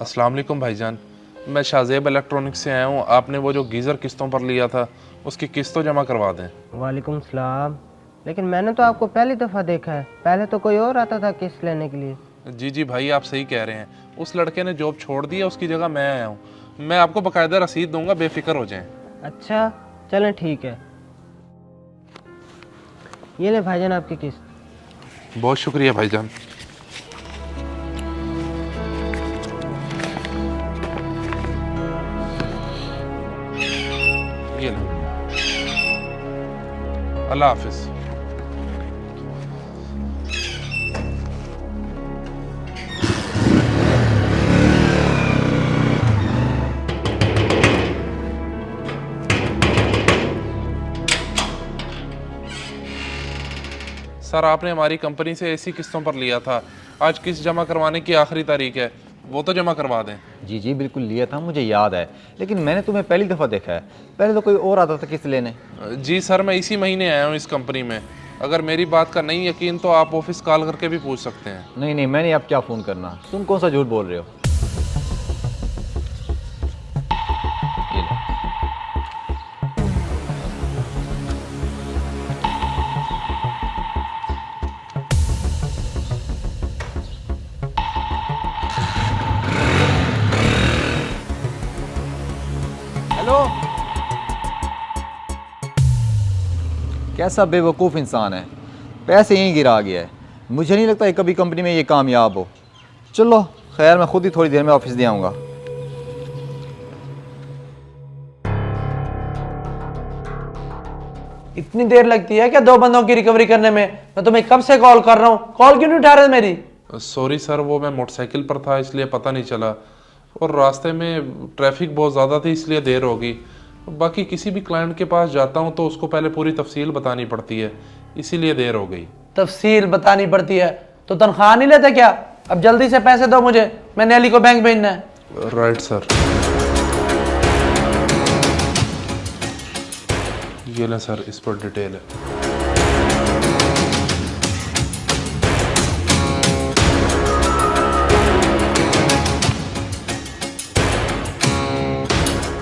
अस्सलाम वालेकुम भाईजान, मैं शाहज़ेब इलेक्ट्रॉनिक्स से आया हूँ। आपने वो जो गीज़र किस्तों पर लिया था उसकी किस्त तो जमा करवा दें। वालेकुम सलाम। लेकिन मैंने तो आपको पहली दफ़ा देखा है, पहले तो कोई और आता था किस्त लेने के लिए। जी जी भाई, आप सही कह रहे हैं। उस लड़के ने जॉब छोड़ दी है, उसकी जगह मैं आया हूँ। मैं आपको बाकायदा रसीद दूंगा, बेफिक्र हो जाएं। अच्छा चलें ठीक है, ये ले भाईजान आपकी किस्त। बहुत शुक्रिया भाईजान। ये लो, अल्लाह हाफिज। सर, आपने हमारी कंपनी से ऐसी किस्तों पर लिया था। आज किस्त जमा करवाने की आखिरी तारीख है, वो तो जमा करवा दें। जी जी बिल्कुल लिया था, मुझे याद है, लेकिन मैंने तुम्हें पहली दफ़ा देखा है। पहले तो कोई और आता था किस्त लेने। जी सर, मैं इसी महीने आया हूँ इस कंपनी में। अगर मेरी बात का नहीं यकीन तो आप ऑफिस कॉल करके भी पूछ सकते हैं। नहीं नहीं, मैंने अब क्या फ़ोन करना, तुम कौन सा झूठ बोल रहे हो। ये लो। हेलो, कैसा बेवकूफ़ इंसान है, पैसे यहीं गिरा गया है। मुझे नहीं लगता ये कभी कंपनी में ये कामयाब हो। चलो खैर, मैं खुद ही थोड़ी देर में ऑफिस दे आऊँगा। इतनी देर लगती है क्या 2 बंदों की रिकवरी करने में? मैं तुम्हें कब से कॉल कर रहा हूँ, कॉल क्यों नहीं उठा रहे मेरी? सॉरी सर, वो मैं मोटरसाइकिल पर था इसलिए पता नहीं चला, और रास्ते में ट्रैफिक बहुत ज़्यादा थी इसलिए देर हो गई। बाकी किसी भी क्लाइंट के पास जाता हूँ तो उसको पहले पूरी तफसील बतानी पड़ती है, इसीलिए देर हो गई। तफसील बतानी पड़ती है तो तनख्वाह नहीं लेते क्या? अब जल्दी से पैसे दो मुझे, मैंने अली को बैंक भेजना है। Right sir. ये ले सर, इस पर डिटेल है।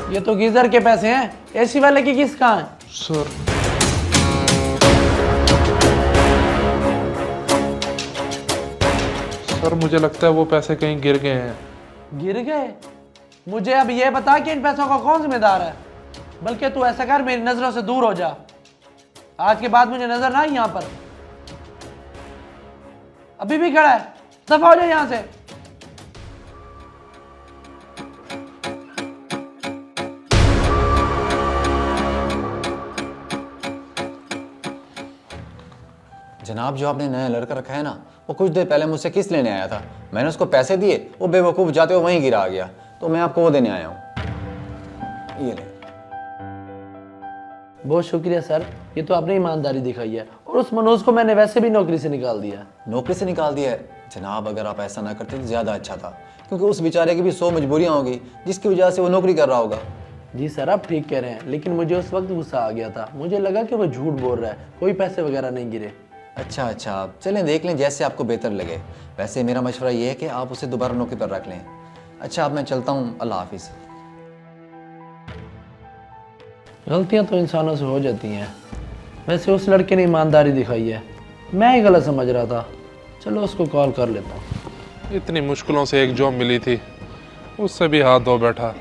ये तो गीजर के पैसे हैं, एसी वाले की किस कहाँ है? सर, मुझे लगता है वो पैसे कहीं गिर गए हैं। गिर गए? मुझे अब ये बता कि इन पैसों का कौन जिम्मेदार है। बल्कि तू ऐसा कर, मेरी नजरों से दूर हो जा, आज के बाद मुझे नजर ना आई यहाँ पर। अभी भी खड़ा है, दफा हो जाए यहाँ से। जनाब, जो आपने नया लड़का रखा है ना, वो कुछ देर पहले मुझसे किस्त लेने आया था। मैंने उसको पैसे दिए, वो बेवकूफ़ जाते हुए वहीं गिरा गया, तो मैं आपको वो देने आया हूँ। ये ले। बहुत शुक्रिया सर, ये तो आपने ईमानदारी दिखाई है। और उस मनोज को मैंने वैसे भी नौकरी से निकाल दिया। नौकरी से निकाल दिया है? जनाब, अगर आप ऐसा ना करते तो ज़्यादा अच्छा था, क्योंकि उस बेचारे की भी 100 मजबूरियाँ होगी जिसकी वजह से वो नौकरी कर रहा होगा। जी सर, आप ठीक कह रहे हैं, लेकिन मुझे उस वक्त गुस्सा आ गया था। मुझे लगा कि वो झूठ बोल रहा है, कोई पैसे वगैरह नहीं गिरे। अच्छा, चलें देख लें, जैसे आपको बेहतर लगे। वैसे मेरा मशवरा ये है कि आप उसे दोबारा नौकरी पर रख लें। अच्छा, अब मैं चलता हूँ, अल्लाह हाफिज़। गलतियां तो इंसानों से हो जाती हैं। वैसे उस लड़के ने ईमानदारी दिखाई है, मैं ही गलत समझ रहा था। चलो उसको कॉल कर लेता हूँ। इतनी मुश्किलों से एक जॉब मिली थी, उससे भी हाथ धो बैठा।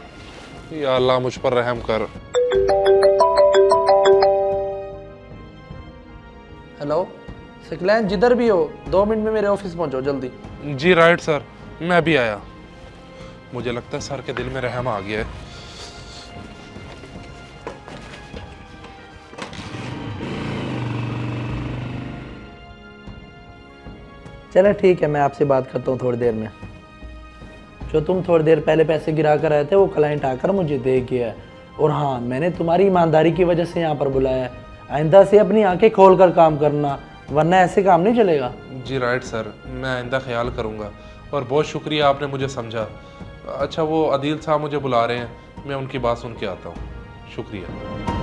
या अल्लाह मुझ पर रहम कर। हेलो सकलैन, जिधर भी हो 2 मिनट में मेरे ऑफिस पहुंचो जल्दी। जी राइट सर, मैं भी आया। मुझे लगता है सर के दिल में रहम आ गया है। चलो ठीक है, मैं आपसे बात करता हूँ थोड़ी देर में। जो तुम थोड़ी देर पहले पैसे गिरा कर आए थे, वो क्लाइंट आकर मुझे दे गया है। और हाँ, मैंने तुम्हारी ईमानदारी की वजह से यहाँ पर बुलाया है। आइंदा से अपनी आंखें खोल कर काम करना, वरना ऐसे काम नहीं चलेगा। जी राइट सर, मैं आइंदा ख्याल करूँगा। और बहुत शुक्रिया, आपने मुझे समझा। अच्छा, वो अदील साहब मुझे बुला रहे हैं, मैं उनकी बात सुन के आता हूँ। शुक्रिया।